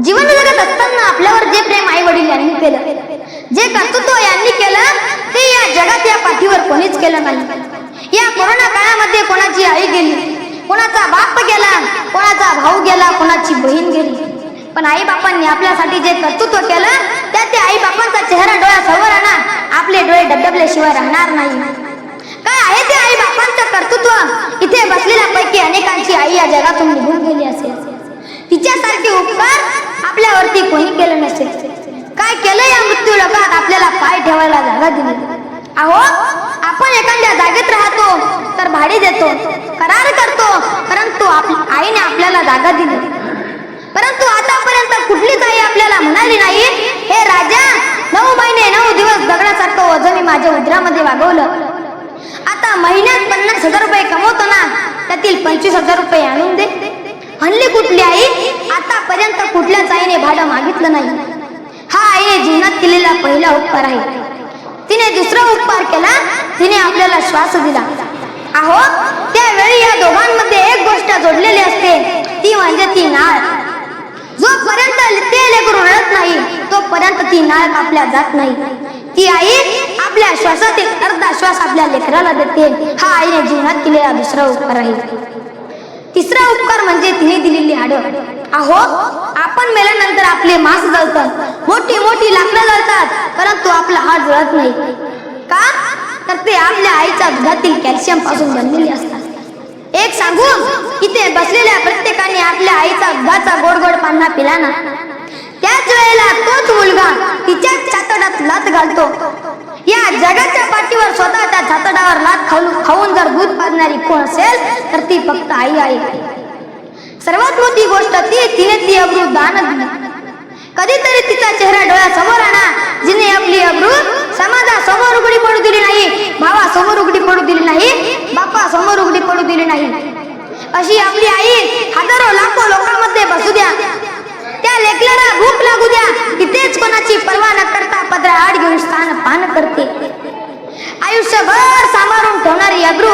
जीवन जगत असताना आपल्यावर जे प्रेम आई वडील यांनी केलं, जे कर्तृत्व यांनी केलं, ते या जगात या पाठीवर कोणीच केलं नाही। या कोरोना काळामध्ये कोणाची आई गेली, कोणाचा बाप गेला, कोणाचा भाऊ गेला, कोणाची बहीण गेली, पण आई बापांनी आपल्यासाठी जे कर्तृत्व केलं, त्या आई बापांचा चेहरा डोळ्यासमोर आणा, आपले डोळे डबडबल्याशिवाय राहणार नाही। काय आहे ते आई बापांचं कर्तृत्व? इथे बसलेल्यापैकी अनेकांची आई या जगातून निघून गेली असेल, तिच्यासारखे उपकार आपल्यावरती कोणी केलं नसेल। काय केलं या मृत्यू लोकात? आपल्याला पाय ठेवायला जागा दिली। अहो, आपण एखाद्या जागेत राहतो तर भाडे देतो, करार करतो, परंतु आईने आपल्याला जागा दिली, परंतु आतापर्यंत कुठलीच आई आपल्याला म्हणाली नाही, हे राजा 9 महिने 9 दिवस दगडासारखं ओझं मी माझ्या उदरामध्ये वागवलं, आता महिन्यात 50,000 रुपये कमवतो ना, त्यातील 25,000 रुपये आणून दे। म्हणली कुठली आई? आतापर्यंत कुठल्याच आईने भाडं मागितलं नाही। हा आईने जीवनात केलेला पहिला उपकार आहे। तिने दुसरा उपकार केला, तिने आपल्याला श्वास दिला। अहो, त्यावेळी या दोघांमध्ये एक गोष्ट जोडलेली असते, ती म्हणजे ती नाळ। जोपर्यंत ते लेकरू रडत नाही तोपर्यंत ती नाळ कापल्या जात नाही। ती आई आपल्या श्वासातील अर्धा श्वास आपल्या लेकराला देते। हा आईने जीवनात केलेला दुसरा उपकार आहे। तिसरा उपकार म्हणजे तिने दिलेली हाडं। अहो, आपण मेल्यानंतर आपले मांस जळतात, मोठी मोठी लाकडं जळतात, परंतु आपला हाड जळत नाही का? तर ते आपल्या आईच्या दुधातील कॅल्शियम पासून बनलेले असतात। एक सांगू, इथे बसलेल्या प्रत्येकाने आपल्या आईचा दुधाचा गोड गोड पान्हा पिला ना, त्याच वेळेला तोच मुलगा तिच्या छातडात लाथ घालतो। या जगाच्या पाठीवर स्वतःच्या छातडावर लाथ खाऊन जर दूध पाजणारी कोण असेल तर ती फक्त आई आहे। सर्वात मोठी गोष्ट तिने ती अब्रू दान दिली। कधीतरी तिचा चेहरा डोळ्यासमोर आणा, जिने आपली अब्रू समाजासमोर उघडी पडू दिली नाही, भावासमोर उघडी पडू दिली नाही, बापासमोर उघडी पडू दिली नाही। अशी आपली आई हजारो लाखो लोकांमध्ये बसू द्या, त्या लेकराला भूक लागू द्या, तिथेच कोणाची पर्वा न करता पदरा आड घेऊन स्थान पान करते। आयुष्यभर सांभाळून ठेवणारी अब्रू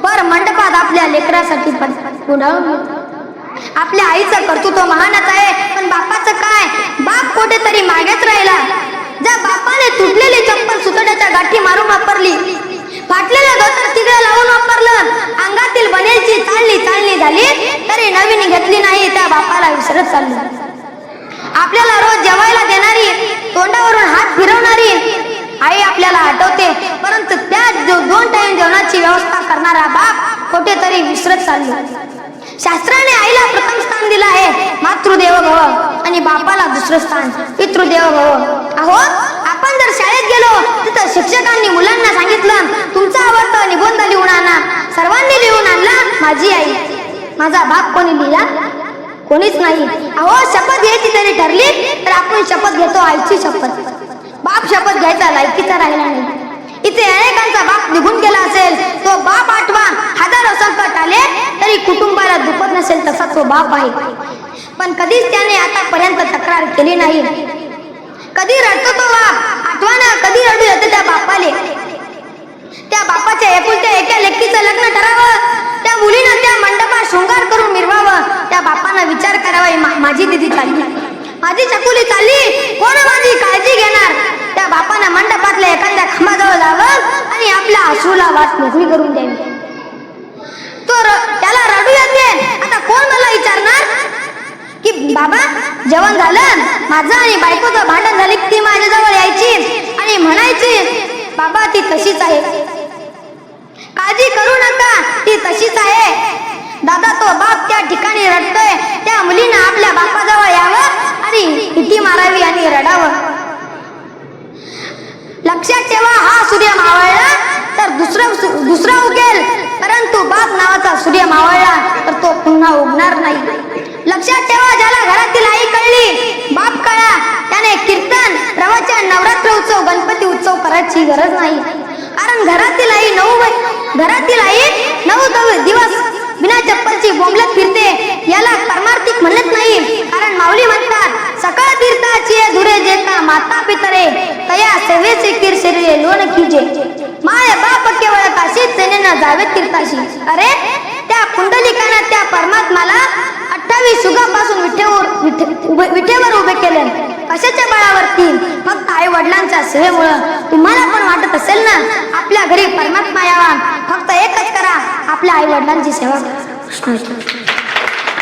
पर मंडपात आपल्या लेकरासाठी गुंडाळून। आपल्या आईचं कर्तृत्व महानच आहे, पण बापाचं काय? बाप कुठेतरी मागेच राहिला। ज्या बापाने तुटलेली चप्पल सुतड्याच्या गाठी मारून वापरली, फाटलेलं धोतर तिकडे लावून वापरलं, अंगातील बनेलची चालणी झाली तरी नवीन घेतली नाही, त्या बापाला विसरत चालली। आपल्याला रोज जेवायला देणारी, तोंडावरून हात फिरवणारी आई आपल्याला आठवते, परंतु त्या 2 टाइम जेवणाची व्यवस्था करणारा बाप कुठेतरी विसरत चालला। शास्त्राने आईला प्रथम स्थान दिलं आहे, मातृदेवो भव, आणि बापाला दुसरं स्थान पितृदेवो भव। अहो, आपण जर शाळेत गेलो तिथं शिक्षकांनी मुलांना सांगितलं, तुमचा आवडता निबंध लिहून आणा, सर्वांनी लिहून आणला माझी आई। माझा बाप कोणी लिहिला? कोणीच नाही। अहो, शपथ घ्यायची तरी ठरली तर आपण शपथ घेतो आईची शपथ, बाप शपथ घ्यायचा लायकीचा राहिला नाही। इथे अनेकांचा बाप निघून गेला असेल, तो बाप आठवा। हजारो संकट आले तरी कुटुंबाला दुखत नसेल तसा तो बाप आहे, पण कधीच त्याने आतापर्यंत तक्रार केली नाही। कधी रडतो तो बाप? आठवाना कधी रडू येते त्या बापाले। त्या बापाच्या एकुलत्या एका लेकीचं लग्न ठरावं, त्या मुलीनं त्या मंडपात शृंगार करून मिरवावं, त्या बापानं विचार करावा, माझी दिदी चालली, माझी चकुली चालली, कोण माझी काळजी घेणार? त्या बापानं मंडपातल्या एखाद्या खांबाजवळ जावं आणि आपल्या अश्रूला वाट मोकळी करून द्यावी। त्याला रडू येते, आता कोण मला विचारणार की बाबा जेवण झालं? माझं आणि बायकोचं भांडण झाली ती माझ्याजवळ यायची आणि म्हणायची, बाबा ती तशीच आहे, काळजी करू नका, ती तशीच आहे। दादा तो बाप त्या ठिकाणी रडतोय, त्या मुलीनं आपल्या बापाजवळ यावं आणि मिठी मारावी आणि रडावं। लक्षात ठेवा, हा सूर्य मावळला तर दुसरा उगेल, परंतु बाप नावाचा सूर्य मावळला तर तो पुन्हा उगणार नाही। लक्षात ठेवा, ज्याला घरातील आई कळली, बाप कळला, त्याने कीर्तन, प्रवचन, नवरात्र उत्सव, गणपती उत्सव करायची गरज नाही, कारण घरातील आई 9 दिवस बिना चप्पलची बोंबलत फिरते। याला परमार्थिक म्हणत नाही, कारण माऊली म्हणतात, सकळ तीर्थाची धुरे जे का माता पितरे, तया सेवेचे कीर शरीरे लोन कीजे, माय बाप केवळ काशीत सेनेनं जावे तीर्थाशी. अरे त्या पुंडलिकानं त्या परमात्माला 28 युगापासून विठेवर उभे केले. कशाच्या बळावरती? फक्त आई वडिलांच्या सेवेमुळं. तुम्हाला पण वाटत असेल ना आपल्या घरी परमात्मा यावा, फक्त एकच करा, आपल्या आई वडिलांची सेवा करा.